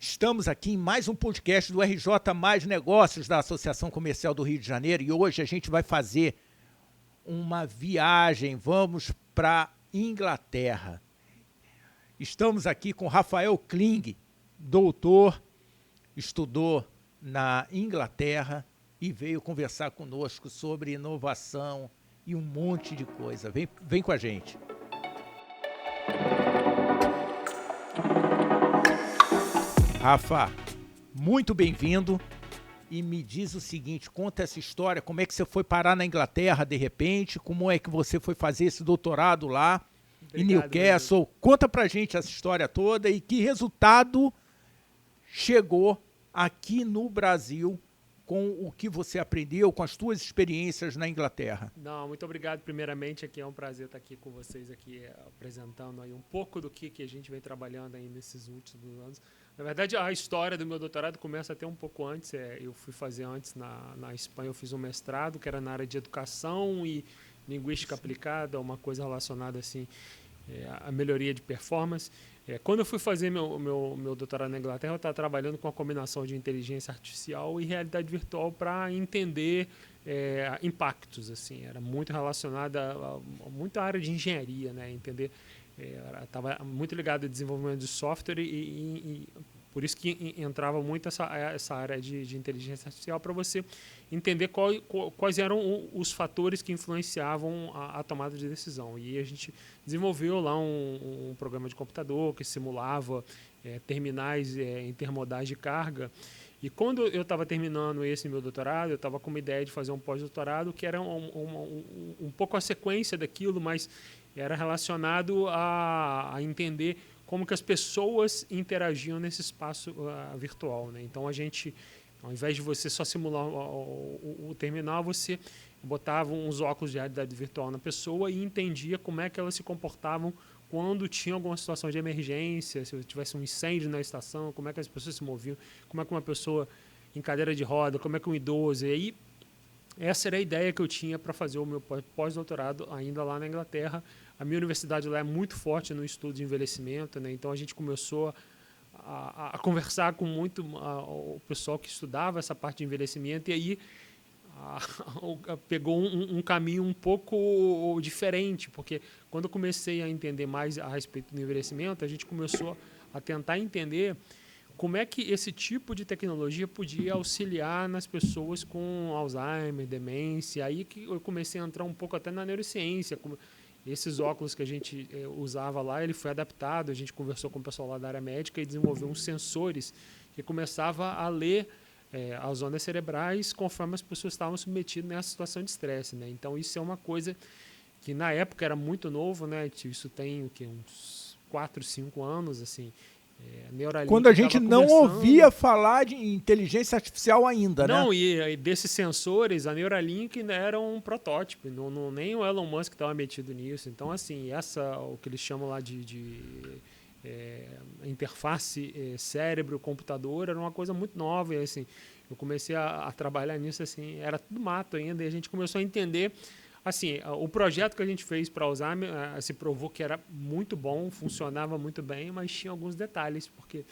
Estamos aqui em mais um podcast do RJ Mais Negócios da Associação Comercial do Rio de Janeiro e hoje a gente vai fazer uma viagem, vamos para Inglaterra. Estamos aqui com Rafael Kling, doutor, estudou na Inglaterra e veio conversar conosco sobre inovação e um monte de coisa. Vem com a gente. Rafa, muito bem-vindo e me diz o seguinte, conta essa história, como é que você foi parar na Inglaterra de repente, como é que você foi fazer esse doutorado lá em Newcastle, conta pra gente essa história toda e que resultado chegou aqui no Brasil com o que você aprendeu, com as suas experiências na Inglaterra. Não, muito obrigado primeiramente, aqui é um prazer estar aqui com vocês, aqui apresentando aí um pouco do que a gente vem trabalhando aí nesses últimos anos. Na verdade, a história do meu doutorado começa até um pouco antes. Eu fui fazer antes na Espanha, eu fiz um mestrado que era na área de educação e linguística aplicada, uma coisa relacionada assim, à melhoria de performance. Quando eu fui fazer meu doutorado na Inglaterra, eu estava trabalhando com a combinação de inteligência artificial e realidade virtual para entender impactos. Assim, era muito relacionada a muita área de engenharia, né? Entender. Estava muito ligado ao desenvolvimento de software e por isso que entrava muito essa área de inteligência artificial para você entender quais eram os fatores que influenciavam a tomada de decisão. E a gente desenvolveu lá um programa de computador que simulava terminais intermodais de carga. E quando eu estava terminando esse meu doutorado, eu estava com uma ideia de fazer um pós-doutorado que era um pouco a sequência daquilo, mas era relacionado a entender como que as pessoas interagiam nesse espaço virtual, né? Então, a gente, ao invés de você só simular o terminal, você botava uns óculos de realidade virtual na pessoa e entendia como é que elas se comportavam quando tinha alguma situação de emergência, se tivesse um incêndio na estação, como é que as pessoas se moviam, como é que uma pessoa em cadeira de roda, como é que um idoso. E aí, essa era a ideia que eu tinha para fazer o meu pós-doutorado ainda lá na Inglaterra. A minha universidade lá é muito forte no estudo de envelhecimento, né? Então a gente começou a conversar com muito o pessoal que estudava essa parte de envelhecimento e aí pegou um caminho um pouco diferente, porque quando eu comecei a entender mais a respeito do envelhecimento, a gente começou a tentar entender como é que esse tipo de tecnologia podia auxiliar nas pessoas com Alzheimer, demência. Aí que eu comecei a entrar um pouco até na neurociência. Esses óculos que a gente usava lá, ele foi adaptado, a gente conversou com o pessoal lá da área médica e desenvolveu uns sensores que começava a ler as ondas cerebrais conforme as pessoas estavam submetidas nessa situação de estresse, né? Então, isso é uma coisa que na época era muito novo, né? Isso tem uns 4, 5 anos, assim. Quando a gente não ouvia falar de inteligência artificial ainda, né? Não, e desses sensores, a Neuralink ainda era um protótipo, nem o Elon Musk estava metido nisso. Então, assim, o que eles chamam lá de interface cérebro-computador era uma coisa muito nova. E, assim, eu comecei a trabalhar nisso, assim, era tudo mato ainda, e a gente começou a entender. Assim, o projeto que a gente fez para Alzheimer se provou que era muito bom, funcionava muito bem, mas tinha alguns detalhes, porque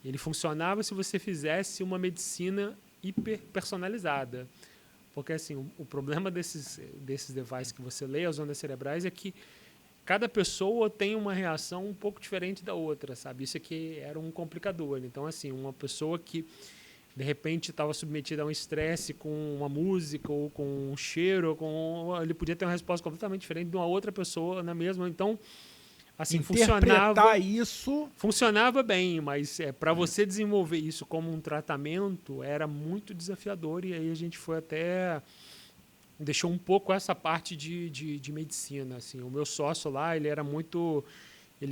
ele funcionava se você fizesse uma medicina hiper personalizada. Porque assim, o problema desses devices que você lê, as ondas cerebrais, é que cada pessoa tem uma reação um pouco diferente da outra, sabe? Isso aqui era um complicador. Então, assim, uma pessoa que de repente estava submetida a um estresse com uma música ou com um cheiro, ele podia ter uma resposta completamente diferente de uma outra pessoa na mesma. Então, assim, funcionava bem, mas para você desenvolver isso como um tratamento era muito desafiador, e aí a gente foi até deixou um pouco essa parte de medicina. Assim, o meu sócio lá, ele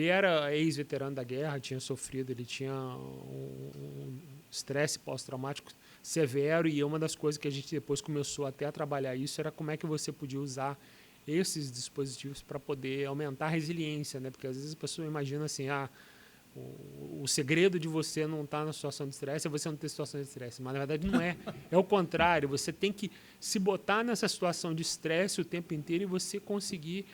era ex-veterano da guerra, tinha sofrido, ele tinha um estresse pós-traumático severo, e uma das coisas que a gente depois começou até a trabalhar isso era como é que você podia usar esses dispositivos para poder aumentar a resiliência, né? Porque às vezes a pessoa imagina assim, o segredo de você não estar na situação de estresse é você não ter situação de estresse, mas na verdade não é. É o contrário, você tem que se botar nessa situação de estresse o tempo inteiro e você conseguir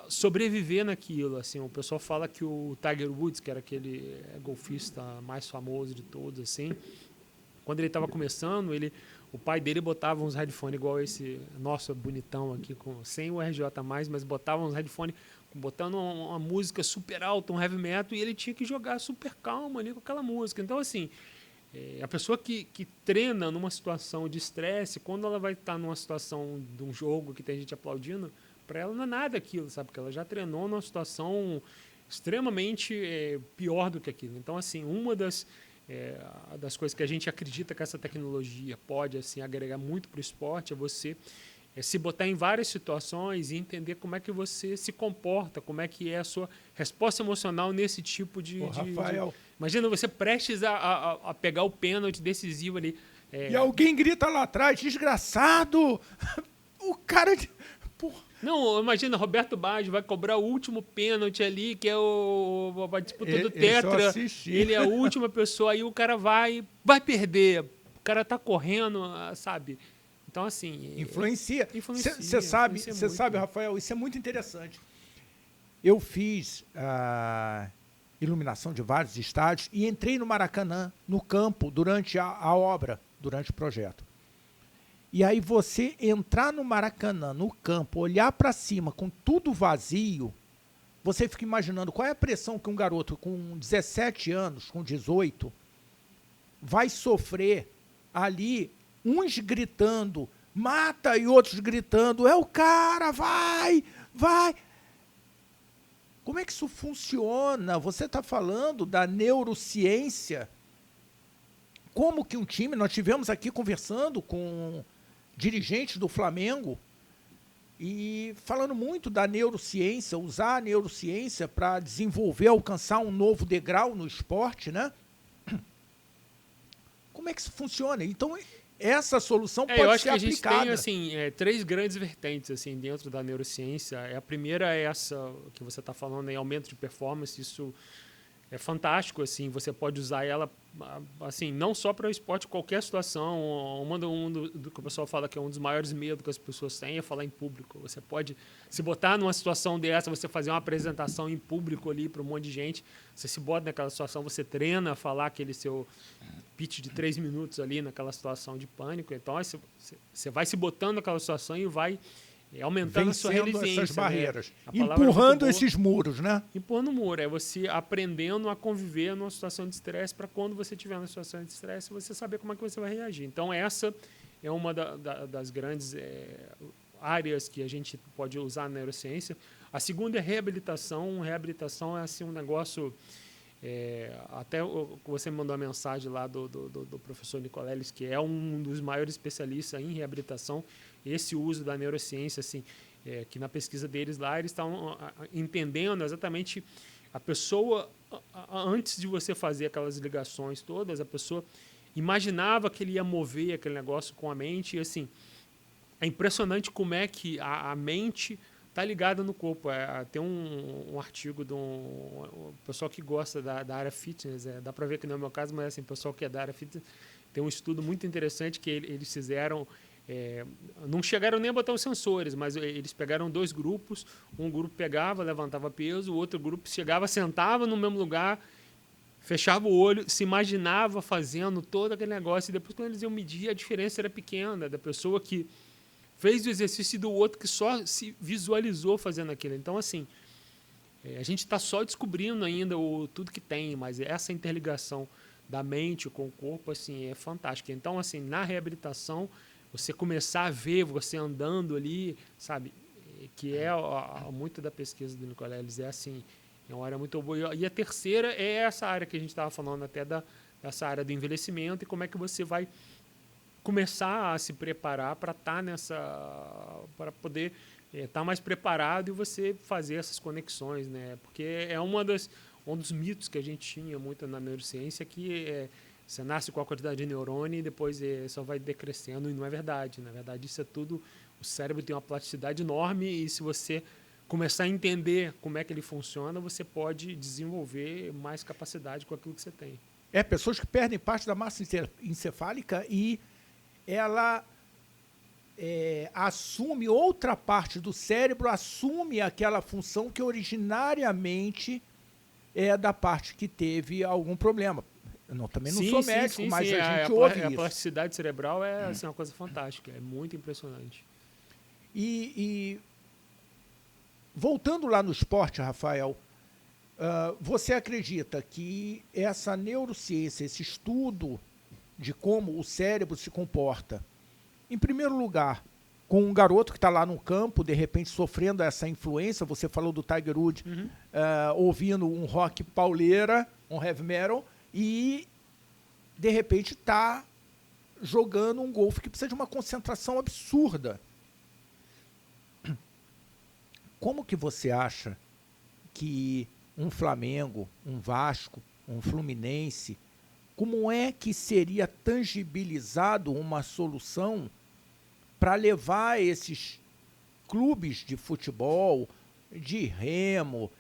sobreviver naquilo. Assim, o pessoal fala que o Tiger Woods, que era aquele golfista mais famoso de todos, assim, quando ele estava começando, o pai dele botava uns headphones igual esse nosso bonitão aqui, sem o RJ+, mas botava uns headphones botando uma música super alta, um heavy metal, e ele tinha que jogar super calmo ali com aquela música. Então, assim, a pessoa que treina numa situação de estresse, quando ela vai estar numa situação de um jogo que tem gente aplaudindo, para ela não é nada aquilo, sabe? Porque ela já treinou numa situação extremamente pior do que aquilo. Então, assim, uma das coisas que a gente acredita que essa tecnologia pode assim agregar muito para o esporte é você se botar em várias situações e entender como é que você se comporta, como é que é a sua resposta emocional nesse tipo Rafael. Imagina você prestes a pegar o pênalti decisivo ali. E alguém grita lá atrás, desgraçado! O cara... Porra. Não, imagina, Roberto Baggio vai cobrar o último pênalti ali, que é a disputa do Tetra. Ele é a última pessoa, aí o cara vai perder. O cara tá correndo, sabe? Então, assim... Influencia. Você sabe, Rafael, isso é muito interessante. Eu fiz a iluminação de vários estádios e entrei no Maracanã, no campo, durante a obra, durante o projeto. E aí você entrar no Maracanã, no campo, olhar para cima com tudo vazio, você fica imaginando qual é a pressão que um garoto com 17 anos, com 18, vai sofrer ali, uns gritando, mata, e outros gritando, é o cara, vai! Como é que isso funciona? Você está falando da neurociência. Como que um time, nós tivemos aqui conversando com dirigentes do Flamengo e falando muito da neurociência, usar a neurociência para desenvolver, alcançar um novo degrau no esporte, né? Como é que isso funciona? Então, essa solução pode ser aplicada. Eu acho que a gente tem assim, três grandes vertentes assim, dentro da neurociência. A primeira é essa que você está falando, aumento de performance. Isso é fantástico, assim, você pode usar ela assim, não só para o esporte, qualquer situação. Do que o pessoal fala que é um dos maiores medos que as pessoas têm é falar em público. Você pode se botar numa situação dessa, você fazer uma apresentação em público ali para um monte de gente, você se bota naquela situação, você treina a falar aquele seu pitch de 3 minutos ali naquela situação de pânico. Então, você vai se botando naquela situação e vai aumentando a sua resiliência, essas barreiras, né? Empurrando esses muros, né? Empurrando o muro, é você aprendendo a conviver numa situação de estresse para quando você estiver numa situação de estresse, você saber como é que você vai reagir. Então, essa é uma das grandes áreas que a gente pode usar na neurociência. A segunda é reabilitação. Reabilitação é assim, um negócio... até você me mandou uma mensagem lá do professor Nicoleles, que é um dos maiores especialistas em reabilitação, esse uso da neurociência, assim, que na pesquisa deles lá, eles estão entendendo exatamente a pessoa, antes de você fazer aquelas ligações todas, a pessoa imaginava que ele ia mover aquele negócio com a mente, e assim, é impressionante como é que a mente está ligada no corpo. Tem um artigo de um pessoal que gosta da área fitness, dá para ver que não é o meu caso, mas assim, o pessoal que é da área fitness tem um estudo muito interessante que eles fizeram, não chegaram nem a botar os sensores, mas eles pegaram 2 grupos, um grupo pegava, levantava peso, o outro grupo chegava, sentava no mesmo lugar, fechava o olho, se imaginava fazendo todo aquele negócio, e depois quando eles iam medir, a diferença era pequena, da pessoa que fez o exercício e do outro que só se visualizou fazendo aquilo. Então, assim, a gente está só descobrindo ainda tudo que tem, mas essa interligação da mente com o corpo, assim, é fantástica. Então, assim, na reabilitação, você começar a ver você andando ali, sabe, que é muito da pesquisa do Nicoleles, assim, é uma área muito boa. E a terceira é essa área que a gente estava falando até dessa área do envelhecimento e como é que você vai começar a se preparar para estar para poder estar mais preparado e você fazer essas conexões, né? Porque é um dos mitos que a gente tinha muito na neurociência, que você nasce com a quantidade de neurônio e depois só vai decrescendo, e não é verdade. Na verdade, isso é tudo... O cérebro tem uma plasticidade enorme e se você começar a entender como é que ele funciona, você pode desenvolver mais capacidade com aquilo que você tem. Pessoas que perdem parte da massa encefálica e ela assume outra parte do cérebro, assume aquela função que originariamente é da parte que teve algum problema. Eu também não sou médico, mas a gente ouve isso. A plasticidade cerebral é assim, uma coisa fantástica, é muito impressionante. E voltando lá no esporte, Rafael, você acredita que essa neurociência, esse estudo de como o cérebro se comporta, em primeiro lugar, com um garoto que está lá no campo, de repente sofrendo essa influência, você falou do Tiger Woods, ouvindo um rock pauleira, um heavy metal, e de repente está jogando um golfe que precisa de uma concentração absurda. Como que você acha que um Flamengo, um Vasco, um Fluminense, como é que seria tangibilizado uma solução para levar esses clubes de futebol, de remo,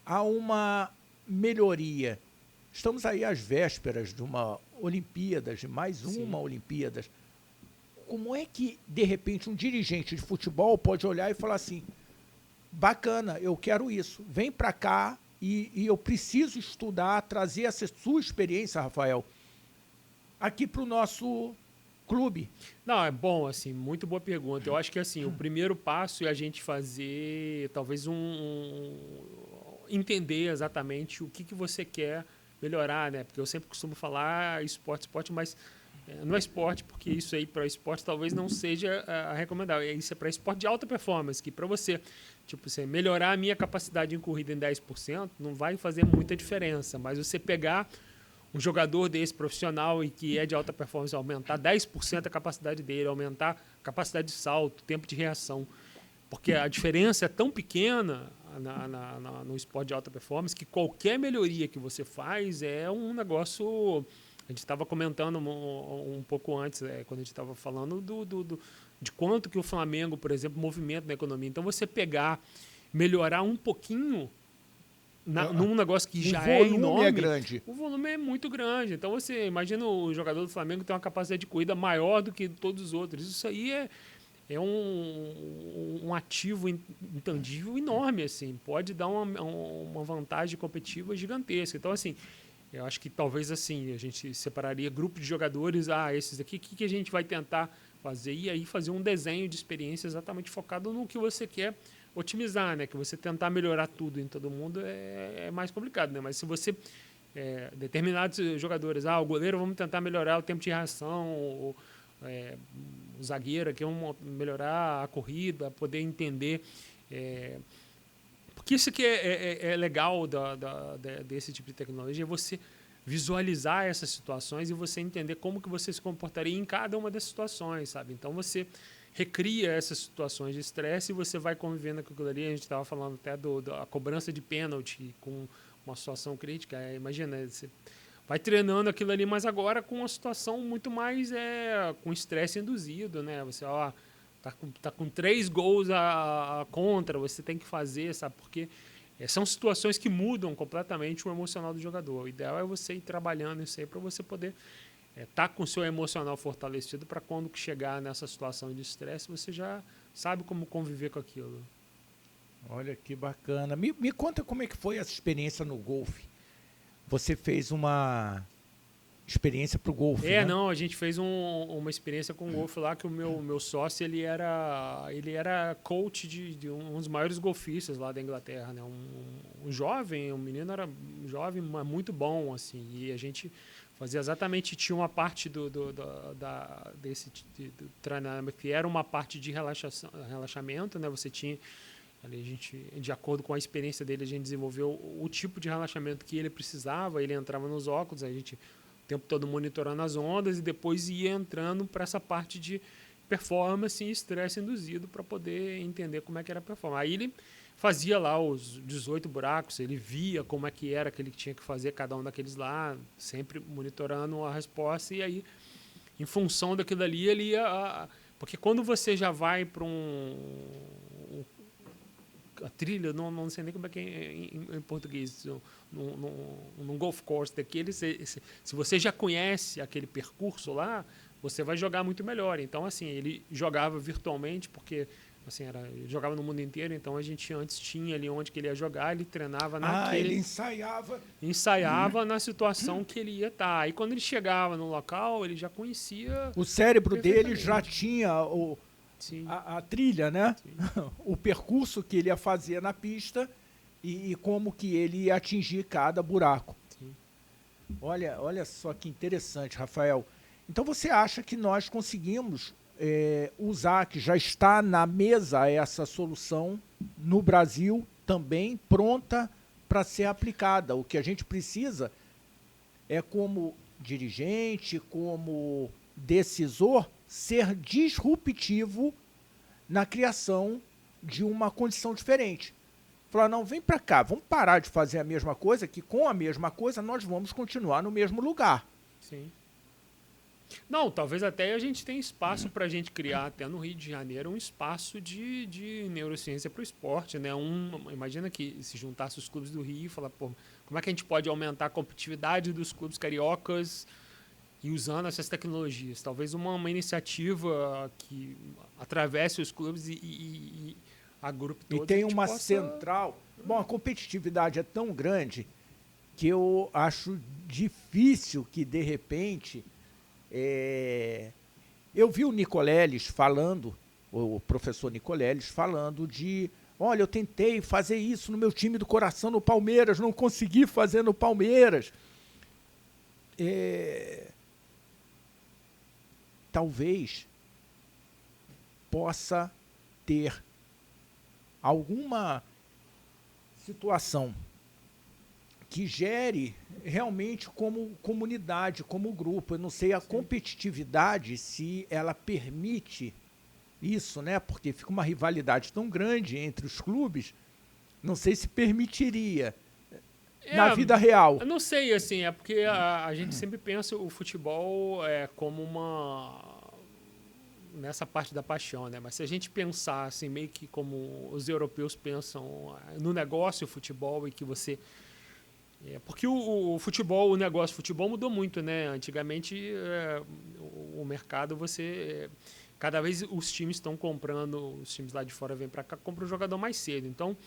a uma melhoria? Estamos aí às vésperas de uma Olimpíadas, de mais uma Olimpíadas. Como é que, de repente, um dirigente de futebol pode olhar e falar assim, bacana, eu quero isso, vem para cá e eu preciso estudar, trazer essa sua experiência, Rafael, aqui para o nosso clube? Não, é bom, assim, muito boa pergunta. Eu acho que, assim, o primeiro passo é a gente fazer, talvez, entender exatamente o que você quer melhorar, né? Porque eu sempre costumo falar esporte, mas não é esporte, porque isso aí para esporte talvez não seja a recomendável. Isso é para esporte de alta performance, que para você, tipo, você melhorar a minha capacidade em corrida em 10%, não vai fazer muita diferença, mas você pegar um jogador desse profissional e que é de alta performance, aumentar 10% a capacidade dele, aumentar a capacidade de salto, tempo de reação, porque a diferença é tão pequena no esporte de alta performance que qualquer melhoria que você faz é um negócio. A gente estava comentando um pouco antes, quando a gente estava falando de quanto que o Flamengo, por exemplo, movimenta na economia. Então, você melhorar um pouquinho num negócio que já é enorme. O volume é grande. O volume é muito grande. Então, você imagina o jogador do Flamengo ter uma capacidade de corrida maior do que todos os outros. Isso aí é um ativo intangível enorme, assim. Pode dar uma vantagem competitiva gigantesca. Então, assim, eu acho que talvez assim a gente separaria grupo de jogadores, esses aqui, o que a gente vai tentar fazer? E aí fazer um desenho de experiência exatamente focado no que você quer otimizar, né? Que você tentar melhorar tudo em todo mundo é mais complicado, né? Mas se você determinados jogadores, o goleiro vamos tentar melhorar o tempo de reação, o zagueiro aqui vamos melhorar a corrida, poder entender. Porque isso que é legal desse tipo de tecnologia, é você visualizar essas situações e você entender como que você se comportaria em cada uma dessas situações, sabe? Então, você recria essas situações de estresse e você vai convivendo com aquilo ali. A gente estava falando até da cobrança de pênalti com uma situação crítica. Imagina, você vai treinando aquilo ali, mas agora com uma situação muito mais com estresse induzido, né? Você, tá com 3 gols contra, você tem que fazer, sabe? Porque são situações que mudam completamente o emocional do jogador. O ideal é você ir trabalhando isso aí para você poder estar com o seu emocional fortalecido para quando chegar nessa situação de estresse, você já sabe como conviver com aquilo. Olha que bacana. Me conta como é que foi essa experiência no golfe. Você fez uma experiência para o golfe, né? Não, a gente fez uma experiência com o golfe lá, que o meu sócio, ele era coach de um dos maiores golfistas lá da Inglaterra, né? Um jovem, um menino era jovem, mas muito bom, assim, e a gente fazia exatamente, tinha uma parte desse treinamento, que era uma parte de relaxamento, né? Você tinha ali, a gente, de acordo com a experiência dele, a gente desenvolveu o tipo de relaxamento que ele precisava. Ele entrava nos óculos, a gente o tempo todo monitorando as ondas e depois ia entrando para essa parte de performance e estresse induzido para poder entender como é que era a performance. Aí ele fazia lá os 18 buracos, ele via como é que era que ele tinha que fazer cada um daqueles lá, sempre monitorando a resposta, e aí, em função daquilo ali, ele ia... Porque quando você já vai para a trilha, não sei nem como é que é em português, num golf course daquele, se você já conhece aquele percurso lá, você vai jogar muito melhor. Então, assim, ele jogava virtualmente, porque assim, ele jogava no mundo inteiro, então a gente antes tinha ali onde que ele ia jogar, ele treinava naquele... ele ensaiava. Ensaiava na situação que ele ia estar. Aí quando ele chegava no local, ele já conhecia... O cérebro dele perfeitamente. já tinha Sim. a trilha, né? Sim. O percurso que ele ia fazer na pista e como que ele ia atingir cada buraco. Sim. Olha só que interessante, Rafael. Então você acha que nós conseguimos usar, que já está na mesa essa solução no Brasil também, pronta para ser aplicada. O que a gente precisa é, como dirigente, como decisor, ser disruptivo na criação de uma condição diferente. Falar, não, vem para cá, vamos parar de fazer a mesma coisa, que com a mesma coisa nós vamos continuar no mesmo lugar. Sim. Não, talvez até a gente tenha espaço para a gente criar, até no Rio de Janeiro, um espaço de neurociência para o esporte, né? Imagina que se juntasse os clubes do Rio e falar, pô, como é que a gente pode aumentar a competitividade dos clubes cariocas e usando essas tecnologias? Talvez uma iniciativa que atravesse os clubes e agrupe todos. E tem uma central. Bom, a competitividade é tão grande que eu acho difícil que, de repente... eu vi o Nicoleles falando, o professor Nicoleles falando de, olha, eu tentei fazer isso no meu time do coração no Palmeiras, não consegui fazer no Palmeiras. Talvez possa ter alguma situação que gere realmente como comunidade, como grupo. Eu não sei a competitividade, se ela permite isso, né? Porque fica uma rivalidade tão grande entre os clubes, não sei se permitiria na vida real. Eu não sei, assim, é porque a gente sempre pensa o futebol como nessa parte da paixão, né? Mas se a gente pensar assim, meio que como os europeus pensam no negócio, o futebol, e que você... porque o futebol, o negócio do futebol mudou muito, né? Antigamente, o mercado, cada vez os times estão comprando, os times lá de fora vêm para cá, compram o jogador mais cedo. Então,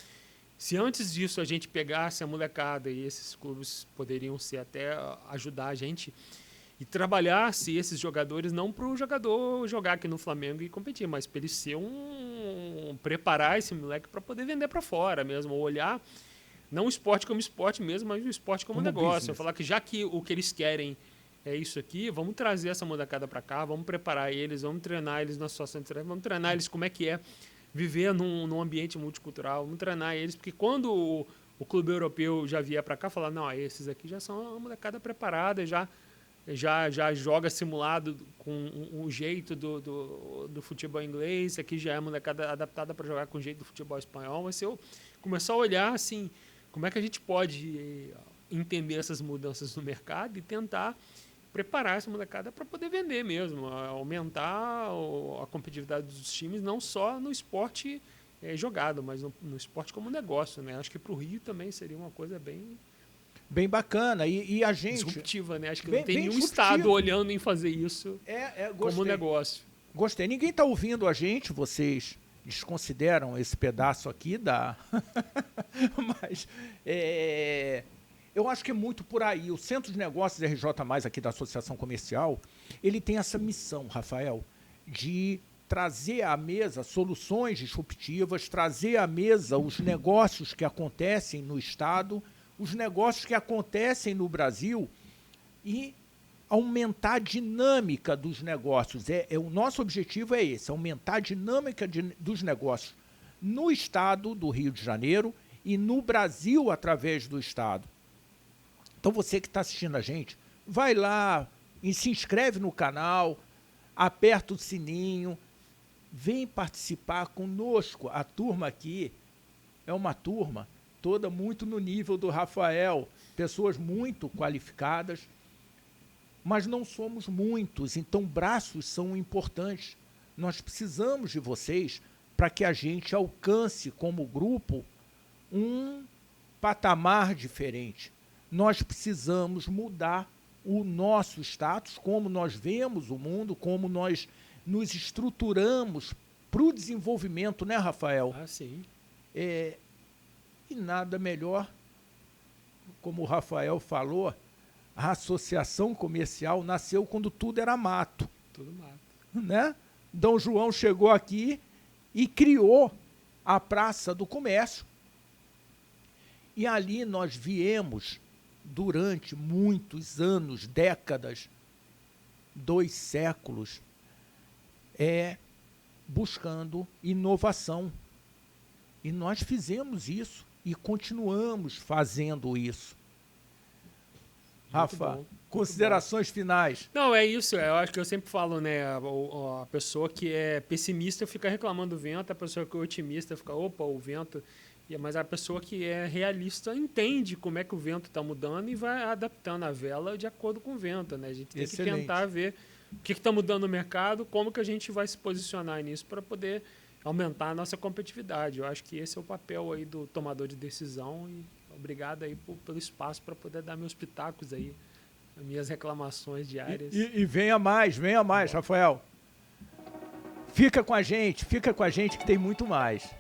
se antes disso a gente pegasse a molecada, e esses clubes poderiam ser até ajudar a gente, e trabalhasse esses jogadores não para o jogador jogar aqui no Flamengo e competir, mas para ele ser preparar esse moleque para poder vender para fora mesmo, ou olhar... Não o esporte como esporte mesmo, mas o esporte como negócio. Business. Eu falar que já que o que eles querem é isso aqui, vamos trazer essa molecada para cá, vamos preparar eles, vamos treinar eles na situação de treino, vamos treinar eles como é que é viver num ambiente multicultural, vamos treinar eles, porque quando o clube europeu já vier para cá, falar, não, esses aqui já são uma molecada preparada, já joga simulado com o jeito do futebol inglês, aqui já é molecada adaptada para jogar com o jeito do futebol espanhol, mas se eu começar a olhar assim, como é que a gente pode entender essas mudanças no mercado e tentar preparar essa molecada para poder vender mesmo, aumentar a competitividade dos times, não só no esporte jogado, mas no esporte como negócio, né? Acho que para o Rio também seria uma coisa bem bacana. E a gente... disruptiva, né? Acho que bem, não tem nenhum disruptivo. estado olhando em fazer isso como negócio. Gostei. Ninguém está ouvindo a gente, vocês desconsideram esse pedaço aqui da... Mas eu acho que é muito por aí. O Centro de Negócios RJ+, aqui da Associação Comercial, ele tem essa missão, Rafael, de trazer à mesa soluções disruptivas, trazer à mesa os negócios que acontecem no Estado, os negócios que acontecem no Brasil e aumentar a dinâmica dos negócios. O nosso objetivo é esse, aumentar a dinâmica dos negócios no Estado do Rio de Janeiro e no Brasil através do Estado. Então você que está assistindo a gente, vai lá e se inscreve no canal, aperta o sininho, vem participar conosco. A turma aqui é uma turma toda muito no nível do Rafael, pessoas muito qualificadas, mas não somos muitos, então braços são importantes. Nós precisamos de vocês para que a gente alcance como grupo um patamar diferente. Nós precisamos mudar o nosso status, como nós vemos o mundo, como nós nos estruturamos para o desenvolvimento, né, Rafael? Ah, sim. E nada melhor, como o Rafael falou, a associação comercial nasceu quando tudo era mato. Tudo mato. Né? Dom João chegou aqui e criou a Praça do Comércio. E ali nós viemos, durante muitos anos, décadas, 2 séculos, buscando inovação. E nós fizemos isso e continuamos fazendo isso. Rafa, considerações finais. Não, é isso. Eu acho que eu sempre falo, né? A pessoa que é pessimista fica reclamando do vento, a pessoa que é otimista fica, opa, o vento. Mas a pessoa que é realista entende como é que o vento está mudando e vai adaptando a vela de acordo com o vento, né? A gente tem que tentar ver o que está mudando no mercado, como que a gente vai se posicionar nisso para poder aumentar a nossa competitividade. Eu acho que esse é o papel aí do tomador de decisão e obrigado aí pelo espaço para poder dar meus pitacos aí, minhas reclamações diárias. E venha mais, Rafael. Fica com a gente que tem muito mais.